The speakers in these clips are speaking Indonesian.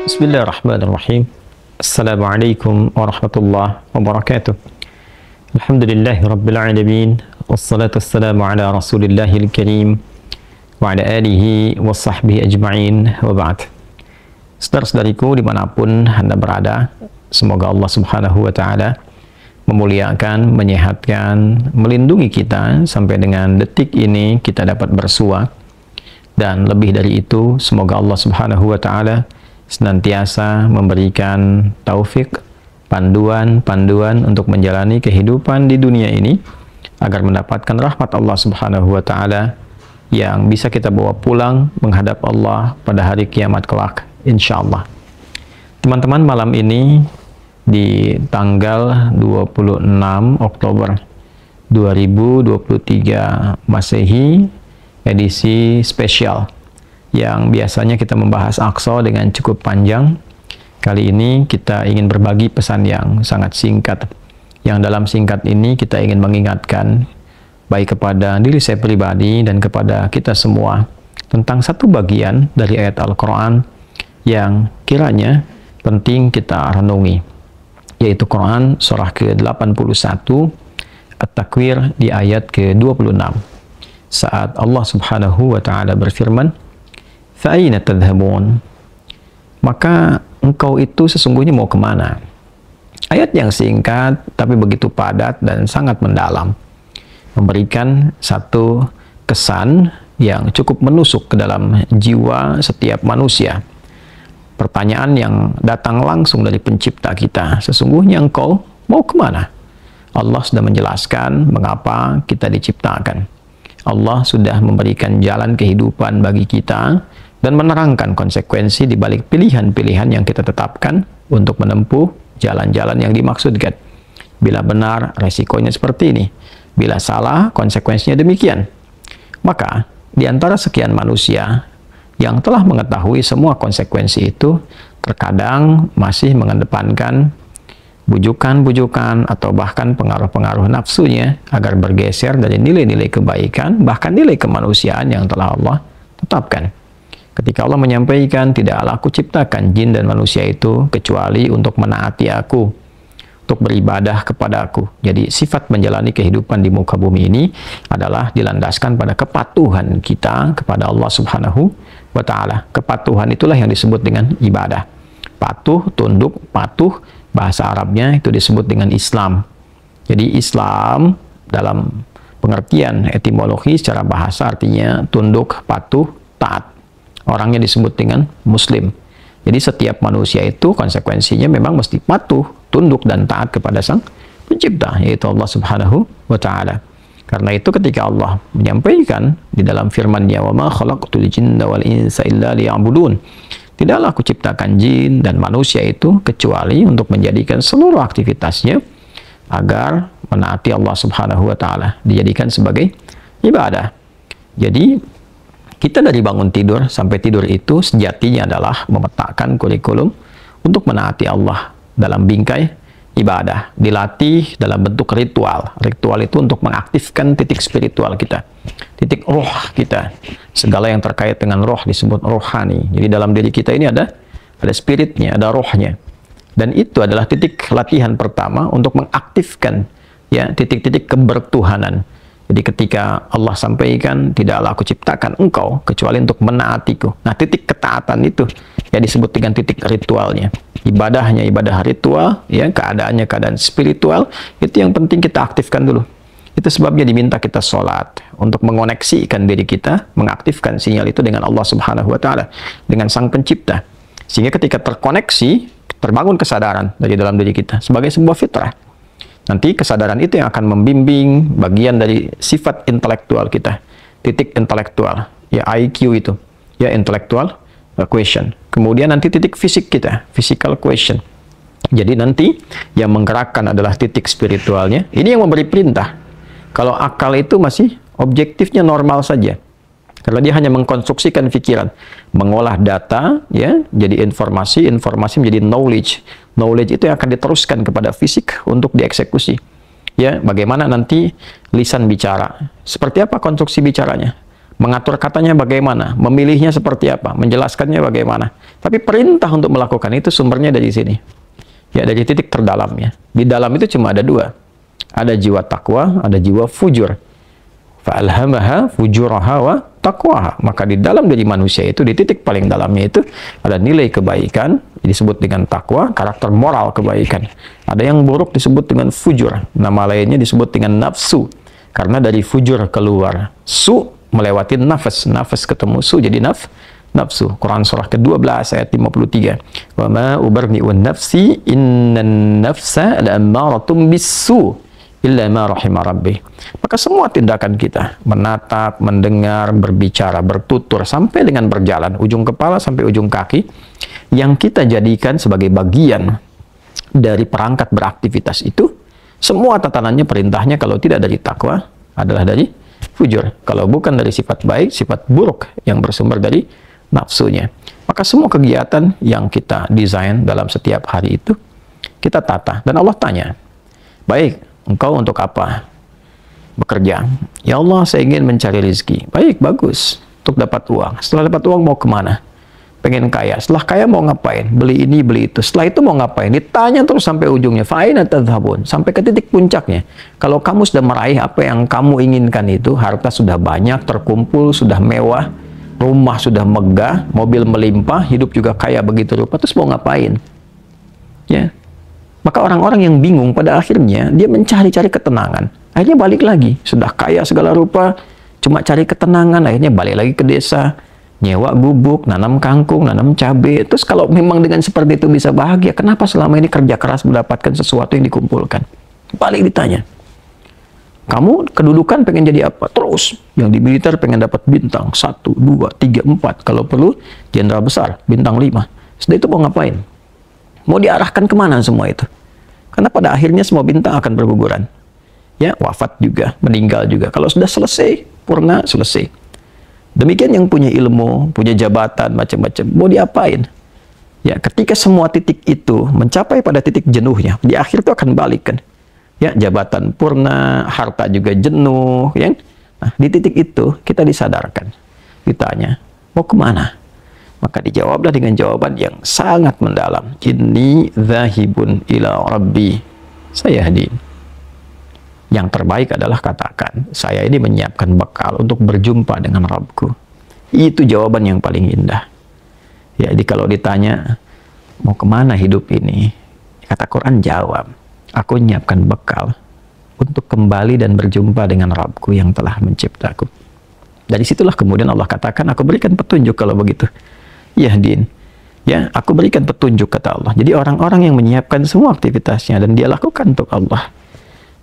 Bismillahirrahmanirrahim. Assalamualaikum warahmatullahi wabarakatuh. Alhamdulillahi rabbil alamin. Wassalatu wassalamu ala rasulillahil karim wa ala alihi wa sahbihi ajma'in wa ba'd. Saudara-saudariku dimanapun Anda berada, semoga Allah subhanahu wa ta'ala memuliakan, menyehatkan, melindungi kita sampai dengan detik ini kita dapat bersua. Dan lebih dari itu, semoga Allah subhanahu wa ta'ala senantiasa memberikan taufik, panduan untuk menjalani kehidupan di dunia ini agar mendapatkan rahmat Allah subhanahu wa ta'ala yang bisa kita bawa pulang menghadap Allah pada hari kiamat kelak, insyaallah. Teman-teman, malam ini di tanggal 26 Oktober 2023 Masehi, edisi spesial yang biasanya kita membahas Aqsa dengan cukup panjang. Kali ini kita ingin berbagi pesan yang sangat singkat, yang dalam singkat ini kita ingin mengingatkan baik kepada diri saya pribadi dan kepada kita semua tentang satu bagian dari ayat Al-Quran yang kiranya penting kita renungi, yaitu Quran surah ke-81 At-Takwir di ayat ke-26, saat Allah subhanahu wa ta'ala berfirman, "Fa'aina tadhhabun?" Maka engkau itu sesungguhnya mau kemana? Ayat yang singkat tapi begitu padat dan sangat mendalam, memberikan satu kesan yang cukup menusuk ke dalam jiwa setiap manusia. Pertanyaan yang datang langsung dari pencipta kita, sesungguhnya engkau mau kemana? Allah sudah menjelaskan mengapa kita diciptakan. Allah sudah memberikan jalan kehidupan bagi kita dan menerangkan konsekuensi di balik pilihan-pilihan yang kita tetapkan untuk menempuh jalan-jalan yang dimaksudkan. Bila benar, resikonya seperti ini. Bila salah, konsekuensinya demikian. Maka, di antara sekian manusia yang telah mengetahui semua konsekuensi itu, terkadang masih mengedepankan bujukan-bujukan atau bahkan pengaruh-pengaruh nafsunya agar bergeser dari nilai-nilai kebaikan, bahkan nilai kemanusiaan yang telah Allah tetapkan. Ketika Allah menyampaikan, "Tidaklah aku ciptakan jin dan manusia itu kecuali untuk menaati aku, untuk beribadah kepada aku." Jadi sifat menjalani kehidupan di muka bumi ini adalah dilandaskan pada kepatuhan kita kepada Allah subhanahu wa ta'ala. Kepatuhan itulah yang disebut dengan ibadah. Patuh, tunduk, patuh, bahasa Arabnya itu disebut dengan Islam. Jadi Islam dalam pengertian etimologi secara bahasa artinya tunduk, patuh, taat. Orangnya disebut dengan Muslim. Jadi setiap manusia itu konsekuensinya memang mesti patuh, tunduk, dan taat kepada Sang Pencipta, yaitu Allah subhanahu wa ta'ala. Karena itu ketika Allah menyampaikan di dalam firman-Nya, "Wa ma khalaqtul jinna wal insa illa liya'budun." Tidaklah aku ciptakan jin dan manusia itu kecuali untuk menjadikan seluruh aktivitasnya agar menaati Allah subhanahu wa ta'ala, dijadikan sebagai ibadah. Jadi kita dari bangun tidur sampai tidur itu sejatinya adalah memetakan kurikulum untuk menaati Allah dalam bingkai ibadah, dilatih dalam bentuk ritual. Ritual itu untuk mengaktifkan titik spiritual kita, titik roh kita. Segala yang terkait dengan roh disebut rohani. Jadi dalam diri kita ini ada spiritnya, ada rohnya. Dan itu adalah titik latihan pertama untuk mengaktifkan ya titik-titik kebertuhanan. Jadi ketika Allah sampaikan, "Tidaklah aku ciptakan engkau kecuali untuk menaatiku." Nah, titik ketaatan itu ya disebut dengan titik ritualnya. Ibadahnya ibadah ritual, ya keadaannya keadaan spiritual, itu yang penting kita aktifkan dulu. Itu sebabnya diminta kita sholat untuk mengoneksikan diri kita, mengaktifkan sinyal itu dengan Allah subhanahu wa ta'ala, dengan Sang Pencipta. Sehingga ketika terkoneksi, terbangun kesadaran dari dalam diri kita sebagai sebuah fitrah. Nanti kesadaran itu yang akan membimbing bagian dari sifat intelektual kita, titik intelektual, ya IQ itu, ya intellectual question. Kemudian nanti titik fisik kita, physical question. Jadi nanti yang menggerakkan adalah titik spiritualnya. Ini yang memberi perintah. Kalau akal itu masih objektifnya normal saja. Karena dia hanya mengkonstruksikan pikiran, mengolah data, ya, jadi informasi, informasi menjadi knowledge. Knowledge itu yang akan diteruskan kepada fisik untuk dieksekusi. Ya, bagaimana nanti lisan bicara? Seperti apa konstruksi bicaranya? Mengatur katanya bagaimana, memilihnya seperti apa, menjelaskannya bagaimana. Tapi perintah untuk melakukan itu sumbernya dari sini. Ya, dari titik terdalamnya. Di dalam itu cuma ada dua. Ada jiwa takwa, ada jiwa fujur. Fa'alhamaha fujuraha wa taqwaha. Maka di dalam diri manusia itu, di titik paling dalamnya itu, ada nilai kebaikan, disebut dengan takwa, karakter moral kebaikan. Ada yang buruk disebut dengan fujur. Nama lainnya disebut dengan nafsu. Karena dari fujur keluar su, melewati nafas. Nafas ketemu su, jadi nafsu. Quran surah ke-12 ayat 53. Wa ma ubarni'un nafsi innan nafsa la'ammaratum bis-su illa ma rahima rabbi. Maka semua tindakan kita, menatap, mendengar, berbicara, bertutur, sampai dengan berjalan, ujung kepala sampai ujung kaki, yang kita jadikan sebagai bagian dari perangkat beraktivitas itu, semua tatanannya, perintahnya, kalau tidak dari takwa, adalah dari fujur. Kalau bukan dari sifat baik, sifat buruk yang bersumber dari nafsunya. Maka semua kegiatan yang kita desain dalam setiap hari itu, kita tata. Dan Allah tanya, baik, engkau untuk apa bekerja? Ya Allah, saya ingin mencari rezeki. Baik, bagus. Untuk dapat uang. Setelah dapat uang mau kemana? Pengen kaya. Setelah kaya mau ngapain? Beli ini, beli itu. Setelah itu mau ngapain? Ditanya terus sampai ujungnya. Fa'aina tadhhabun? Sampai ke titik puncaknya. Kalau kamu sudah meraih apa yang kamu inginkan itu, harta sudah banyak, terkumpul, sudah mewah, rumah sudah megah, mobil melimpah, hidup juga kaya begitu rupa, terus mau ngapain? Ya. Maka orang-orang yang bingung pada akhirnya dia mencari-cari ketenangan. Akhirnya balik lagi, sudah kaya segala rupa, cuma cari ketenangan, akhirnya balik lagi ke desa, nyewa gubuk, nanam kangkung, nanam cabai. Terus kalau memang dengan seperti itu bisa bahagia, kenapa selama ini kerja keras mendapatkan sesuatu yang dikumpulkan? Balik ditanya. Kamu kedudukan pengen jadi apa? Terus, yang di militer pengen dapat bintang 1, 2, 3, 4. Kalau perlu, jenderal besar, bintang 5. Setelah itu mau ngapain? Mau diarahkan kemana semua itu? Karena pada akhirnya semua bintang akan berguguran. Ya, wafat juga, meninggal juga. Kalau sudah selesai, purna, selesai. Demikian yang punya ilmu, punya jabatan, macam-macam. Mau diapain? Ya, ketika semua titik itu mencapai pada titik jenuhnya, di akhir itu akan balik kan. Ya, jabatan purna, harta juga jenuh, ya. Nah, di titik itu kita disadarkan. Ditanya, mau kemana? Maka dijawablah dengan jawaban yang sangat mendalam. Inni dzahibun ila rabbi sayahdin. Yang terbaik adalah katakan, saya ini menyiapkan bekal untuk berjumpa dengan Rabbku. Itu jawaban yang paling indah. Ya, jadi kalau ditanya, mau kemana hidup ini? Kata Quran jawab, aku menyiapkan bekal untuk kembali dan berjumpa dengan Rabbku yang telah menciptaku. Dari situlah kemudian Allah katakan, aku berikan petunjuk kalau begitu. Yahdin. Ya, aku berikan petunjuk, kata Allah. Jadi orang-orang yang menyiapkan semua aktivitasnya dan dia lakukan untuk Allah,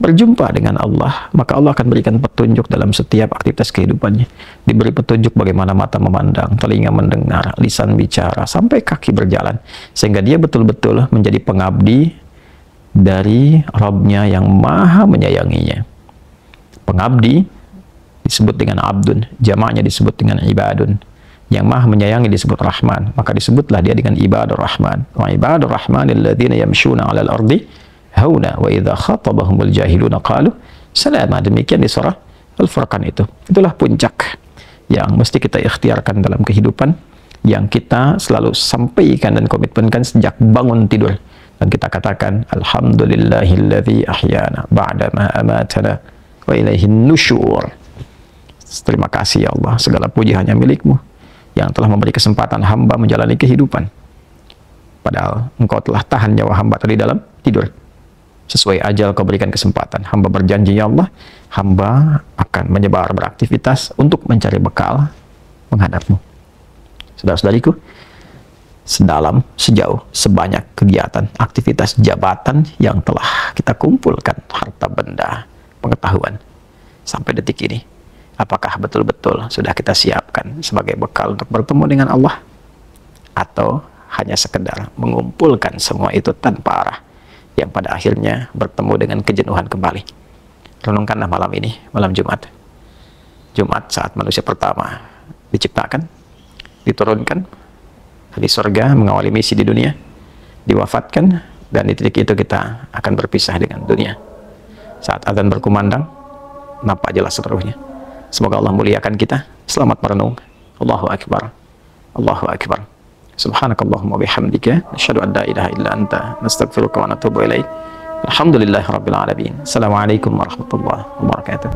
berjumpa dengan Allah, maka Allah akan berikan petunjuk dalam setiap aktivitas kehidupannya. Diberi petunjuk bagaimana mata memandang, telinga mendengar, lisan bicara, sampai kaki berjalan. Sehingga dia betul-betul menjadi pengabdi dari Rabb-Nya yang maha menyayanginya. Pengabdi disebut dengan abdun, jamaknya disebut dengan ibadun. Yang maha menyayangi disebut Rahman, maka disebutlah dia dengan ibadur Rahman. Wa ibadur Rahman alladzina yamshuna 'alal ardi hauna wa idza khatabahumul jahiluna qalu salama. Demikian di surah Al-Furqan itu. Itulah puncak yang mesti kita ikhtiarkan dalam kehidupan, yang kita selalu sampaikan dan komitmenkan sejak bangun tidur. Dan kita katakan, alhamdulillahilladzi ahyana ba'da ma amatana wa ilaihin nusyur. Terima kasih ya Allah, segala puji hanya milik-Mu yang telah memberi kesempatan hamba menjalani kehidupan. Padahal Engkau telah tahan nyawa hamba tadi dalam tidur. Sesuai ajal Kau berikan kesempatan. Hamba berjanji ya Allah, hamba akan menyebar beraktivitas untuk mencari bekal menghadap-Mu. Saudara-saudariku, sedalam, sejauh, sebanyak kegiatan, aktivitas jabatan yang telah kita kumpulkan, harta benda, pengetahuan, sampai detik ini, apakah betul-betul sudah kita siapkan sebagai bekal untuk bertemu dengan Allah? Atau hanya sekedar mengumpulkan semua itu tanpa arah, yang pada akhirnya bertemu dengan kejenuhan kembali? Renungkanlah malam ini, malam Jumat. Jumat saat manusia pertama diciptakan, diturunkan di surga, mengawali misi di dunia, diwafatkan, dan di titik itu kita akan berpisah dengan dunia. Saat azan berkumandang, nampak jelas seluruhnya. Semoga Allah muliakan kita. Selamat merenung. Allahu Akbar. Allahu Akbar. Subhanakallahumma bihamdika nasyhadu an la ilaha illa anta nastaghfiruka wa natubu ilaik. Alhamdulillahirabbil alamin. Assalamualaikum warahmatullahi wabarakatuh.